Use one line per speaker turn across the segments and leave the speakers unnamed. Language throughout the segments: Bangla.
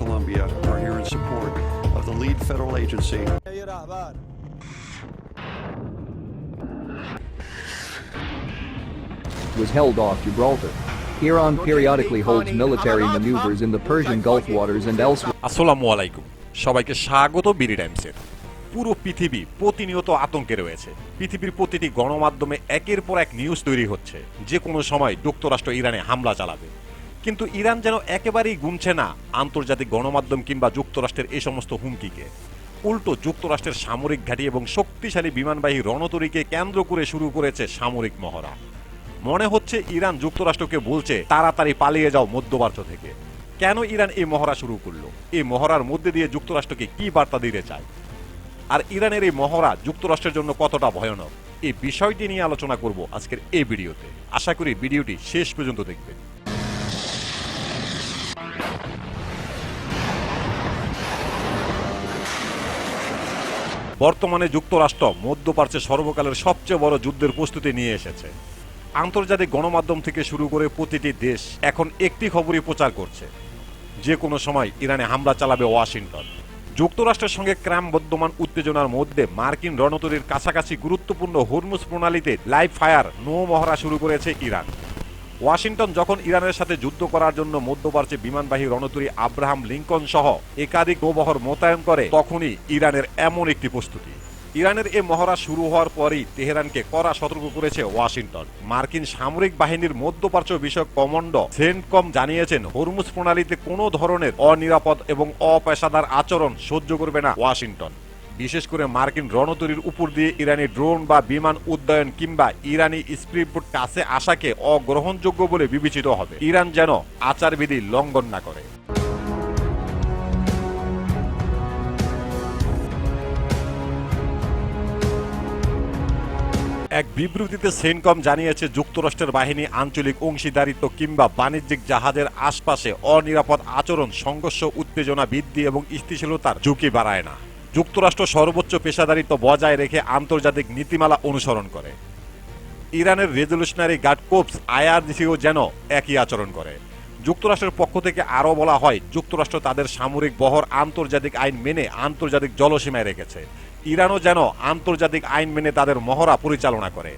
Columbia are here in support of the lead federal agency.
Was held off Gibraltar. Iran periodically holds military maneuvers in the Persian Gulf waters and elsewhere.
আসসালামু আলাইকুম, সবাইকে স্বাগত বিডি টাইমসের। পুরো পৃথিবী প্রতিনিয়ত আতঙ্কে রয়েছে। পৃথিবীর প্রতিটি গণমাধ্যমে একের পর এক নিউজ তৈরি হচ্ছে যে কোনো সময় যুক্তরাষ্ট্র ইরানে হামলা চালাবে। কিন্তু ইরান যেন একেবারেই গুনছে না আন্তর্জাতিক গণমাধ্যম কিংবা যুক্তরাষ্ট্রের এই সমস্ত হুমকিকে। উল্টো যুক্তরাষ্ট্রের সামরিক ঘাঁটি এবং শক্তিশালী বিমানবাহী রণতরীকে কেন্দ্র করে শুরু করেছে সামরিক মহড়া। মনে হচ্ছে ইরান যুক্তরাষ্ট্রকে বলছে তাড়াতাড়ি পালিয়ে যাও মধ্যপ্রাচ্য থেকে। কেন ইরান এই মহড়া শুরু করলো? এই মহড়ার মধ্যে দিয়ে যুক্তরাষ্ট্রকে কি বার্তা দিতে চায়? আর ইরানের এই মহড়া যুক্তরাষ্ট্রের জন্য কতটা ভয়ানক, এই বিষয়টি নিয়ে আলোচনা করব আজকের এই ভিডিওতে। আশা করি ভিডিওটি শেষ পর্যন্ত দেখবেন। বর্তমানে যুক্তরাষ্ট্র মধ্যপ্রাচ্যে সর্বকালের সবচেয়ে বড় যুদ্ধের প্রস্তুতি নিয়ে এসেছে। আন্তর্জাতিক গণমাধ্যম থেকে শুরু করে প্রতিটি দেশ এখন একটি খবরই প্রচার করছে, যে কোনো সময় ইরানে হামলা চালাবে ওয়াশিংটন। যুক্তরাষ্ট্রের সঙ্গে ক্রমবর্ধমান উত্তেজনার মধ্যে মার্কিন রণতরীর কাছাকাছি গুরুত্বপূর্ণ হরমুজ প্রণালীতে লাইভ ফায়ার নৌ মহড়া শুরু করেছে ইরান। ওয়াশিংটন যখন ইরানের সাথে যুদ্ধ করার জন্য মধ্যপ্রাচ্যে বিমানবাহী রণতরী আব্রাহাম লিঙ্কন সহ একাধিক নৌবহর মোতায়েন করে, তখনই ইরানের এমন একটি প্রস্তুতি। ইরানের এই মহড়া শুরু হওয়ার পরই তেহরানকে কড়া সতর্ক করেছে ওয়াশিংটন। মার্কিন সামরিক বাহিনীর মধ্যপ্রাচ্য বিষয়ক কমান্ডো সেন্টকম জানিয়েছেন, হরমুজ প্রণালীতে কোনো ধরনের অনিরাপদ এবং অপেশাদার আচরণ সহ্য করবে না ওয়াশিংটন। বিশেষ করে মার্কিন রণতরীর উপর দিয়ে ইরানি ড্রোন বা বিমান উড্ডয়ন কিংবা ইরানি স্পিডবোট কাছে আসাকে অগ্রহণযোগ্য বলে বিবেচিত হবে। ইরান যেন আচারবিধি লঙ্ঘন না করে। এক বিবৃতিতে সেন্টকম জানিয়েছে, যুক্তরাষ্ট্রের বাহিনী আঞ্চলিক অংশীদারিত্ব কিংবা বাণিজ্যিক জাহাজের আশপাশে অনিরাপদ আচরণ, সংঘর্ষ, উত্তেজনা বৃদ্ধি এবং স্থিতিশীলতার ঝুঁকি বাড়ায় না। যুক্তরাষ্ট্র সর্বোচ্চ পেশাদারিত্ব বজায় রেখে আন্তর্জাতিক নীতিমালা অনুসরণ করে। ইরানের রেজলিউশনারি গার্ড কোর্পস IRGCও যেন একই আচরণ করে। যুক্তরাষ্ট্রের পক্ষ থেকে আরও বলা হয়, যুক্তরাষ্ট্র তাদের সামরিক বহর আন্তর্জাতিক আইন মেনে আন্তর্জাতিক জলসীমায় রেখেছে। ইরানও যেন আন্তর্জাতিক আইন মেনে তাদের মহড়া পরিচালনা করে।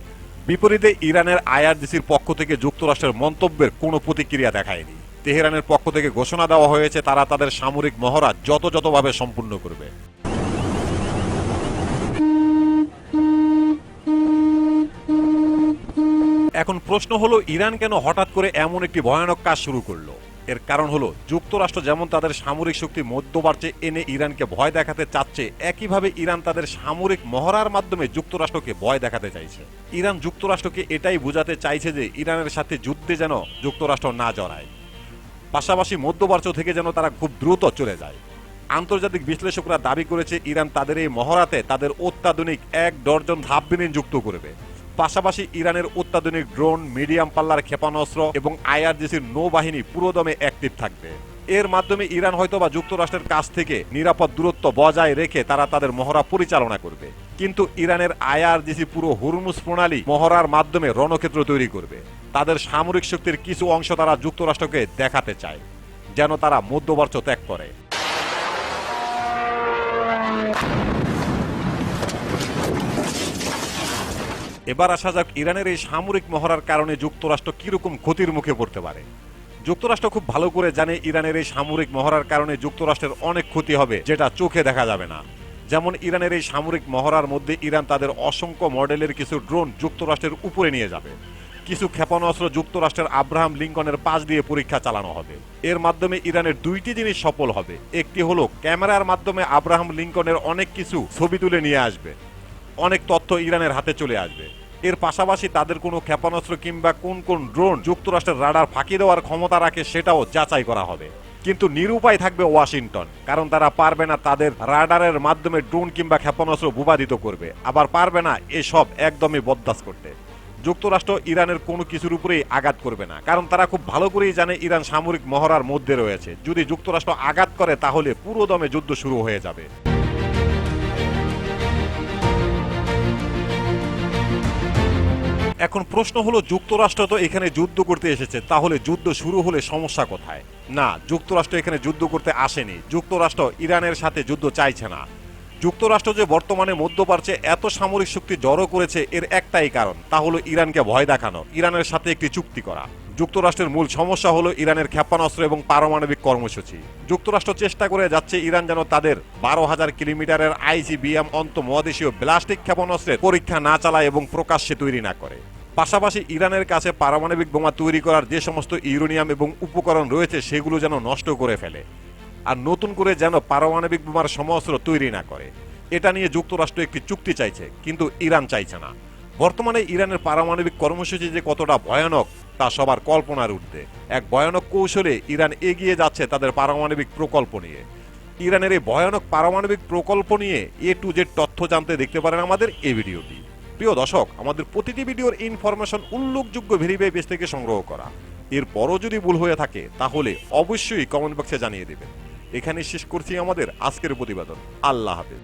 বিপরীতে ইরানের IRGCর পক্ষ থেকে যুক্তরাষ্ট্রের মন্তব্যের কোনো প্রতিক্রিয়া দেখায়নি। তেহরানের পক্ষ থেকে ঘোষণা দেওয়া হয়েছে তারা তাদের সামরিক মহড়া যথাযথভাবে সম্পূর্ণ করবে। এখন প্রশ্ন হলো, ইরান কেন হঠাৎ করে এমন একটি ভয়ানক কাজ শুরু করলো? এর কারণ হলো, যুক্তরাষ্ট্র যেমন তাদের সামরিক শক্তি মধ্যপ্রাচ্যে এনে ইরানকে ভয় দেখাতে চাচ্ছে, একইভাবে ইরান তাদের সামরিক মহড়ার মাধ্যমে যুক্তরাষ্ট্রকে ভয় দেখাতে চাইছে। ইরান যুক্তরাষ্ট্রকে এটাই বোঝাতে চাইছে যে ইরানের সাথে যুদ্ধে যেন যুক্তরাষ্ট্র না জড়ায়, পাশাপাশি মধ্যপ্রাচ্য থেকে যেন তারা খুব দ্রুত চলে যায়। আন্তর্জাতিক বিশ্লেষকরা দাবি করেছে, ইরান তাদের এই মহড়াতে তাদের অত্যাধুনিক 1 ডজন সাবমেরিন যুক্ত করবে। পাশাপাশি ইরানের অত্যাধুনিক ড্রোন, মিডিয়াম পাল্লার ক্ষেপণাস্ত্র এবং IRGCর নৌবাহিনী পুরোদমে অ্যাক্টিভ থাকবে। এর মাধ্যমে ইরান হয়তোবা যুক্তরাষ্ট্রের কাছ থেকে নিরাপদ দূরত্ব বজায় রেখে তারা তাদের মহড়া পরিচালনা করবে। কিন্তু ইরানের IRGC পুরো হরমুজ প্রণালী মহড়ার মাধ্যমে রণক্ষেত্র তৈরি করবে। তাদের সামরিক শক্তির কিছু অংশ তারা যুক্তরাষ্ট্রকে দেখাতে চায়, যেন তারা মধ্যপ্রাচ্য ত্যাগ করে। এবার আসা যাক ইরানের এই সামরিক মহড়ার কারণে যুক্তরাষ্ট্র কিরকম ক্ষতির মুখে পড়তে পারে। যুক্তরাষ্ট্র খুব ভালো করে জানে ইরানের এই সামরিক মহড়ার কারণে যুক্তরাষ্ট্রের অনেক ক্ষতি হবে, যেটা চোখে দেখা যাবে না। যেমন ইরানের এই সামরিক মহড়ার মধ্যে ইরান তাদের অসংখ্য মডেলের কিছু ড্রোন যুক্তরাষ্ট্রের উপরে নিয়ে যাবে। কিছু ক্ষেপণাস্ত্র যুক্তরাষ্ট্রের আব্রাহাম লিঙ্কনের পাশ দিয়ে পরীক্ষা চালানো হবে। এর মাধ্যমে ইরানের দুইটি জিনিস সফল হবে। একটি হলো, ক্যামেরার মাধ্যমে আব্রাহাম লিঙ্কনের অনেক কিছু ছবি তুলে নিয়ে আসবে, অনেক তথ্য ইরানের হাতে চলে আসবে। এর পাশাপাশি তাদের কোনো ক্ষেপণাস্ত্র কিংবা কোন কোন ড্রোন যুক্তরাষ্ট্রের রাডার ফাঁকি দেওয়ার ক্ষমতা রাখে সেটাও যাচাই করা হবে। কিন্তু নিরুপায় থাকবে ওয়াশিংটন, কারণ তারা পারবে না তাদের রাডারের মাধ্যমে ড্রোন কিংবা ক্ষেপণাস্ত্র ভূপাতিত করবে, আবার পারবে না এসব একদমই বরদাস্ত করতে। যুক্তরাষ্ট্র ইরানের কোনো কিছুর উপরেই আঘাত করবে না, কারণ তারা খুব ভালো করেই জানে ইরান সামরিক মহড়ার মধ্যে রয়েছে। যদি যুক্তরাষ্ট্র আঘাত করে তাহলে পুরো দমে যুদ্ধ শুরু হয়ে যাবে। এখন প্রশ্ন হলো যুক্তরাষ্ট্র তো এখানে যুদ্ধ করতে এসেছে, তাহলে যুদ্ধ শুরু হলে সমস্যা কোথায়? না, যুক্তরাষ্ট্র এখানে যুদ্ধ করতে আসেনি। যুক্তরাষ্ট্র ইরানের সাথে যুদ্ধ চাইছে না। যুক্তরাষ্ট্র যে বর্তমানে মধ্যপ্রাচ্যে এত সামরিক শক্তি জড়ো করেছে এর একটাই কারণ, তা হলো ইরানকে ভয় দেখানো, ইরানের সাথে একটি চুক্তি করা। যুক্তরাষ্ট্রের মূল সমস্যা হলো ইরানের ক্ষেপণাস্ত্র এবং পারমাণবিক কর্মসূচি। যুক্তরাষ্ট্র চেষ্টা করে যাচ্ছে ইরান যেন তাদের 12,000 কিলোমিটারের আইসিবিএম অন্তঃমহাদেশীয় ব্যালিস্টিক ক্ষেপণাস্ত্রের পরীক্ষা না চালায় এবং প্রকাশ্যে তৈরি না করে। পাশাপাশি ইরানের কাছে পারমাণবিক বোমা তৈরি করার যে সমস্ত ইউরেনিয়াম এবং উপকরণ রয়েছে সেগুলো যেন নষ্ট করে ফেলে, আর নতুন করে যেন পারমাণবিক বোমার সমস্ত তৈরি না করে। এটা নিয়ে যুক্তরাষ্ট্র একটি চুক্তি চাইছে, কিন্তু ইরান চাইছে না। বর্তমানে ইরানের পারমাণবিক কর্মসূচি যে কতটা ভয়ানক তা সবার কল্পনার ঊর্ধ্বে। এক ভয়ানক কৌশলে ইরান এগিয়ে যাচ্ছে তাদের পারমাণবিক প্রকল্প নিয়ে। ইরানের এই ভয়ানক পারমাণবিক প্রকল্প নিয়ে A to Z তথ্য জানতে দেখতে পারেন আমাদের এই ভিডিওটি। প্রিয় দর্শক, আমাদের প্রতিটি ভিডিওর ইনফরমেশন উল্লেখযোগ্য ভেরিফাই পেজ থেকে সংগ্রহ করা। এরপরও যদি ভুল হয়ে থাকে তাহলে অবশ্যই কমেন্ট বক্সে জানিয়ে দেবেন। এখানে শেষ করছি আমাদের আজকের প্রতিবেদন। আল্লাহ হাফেজ।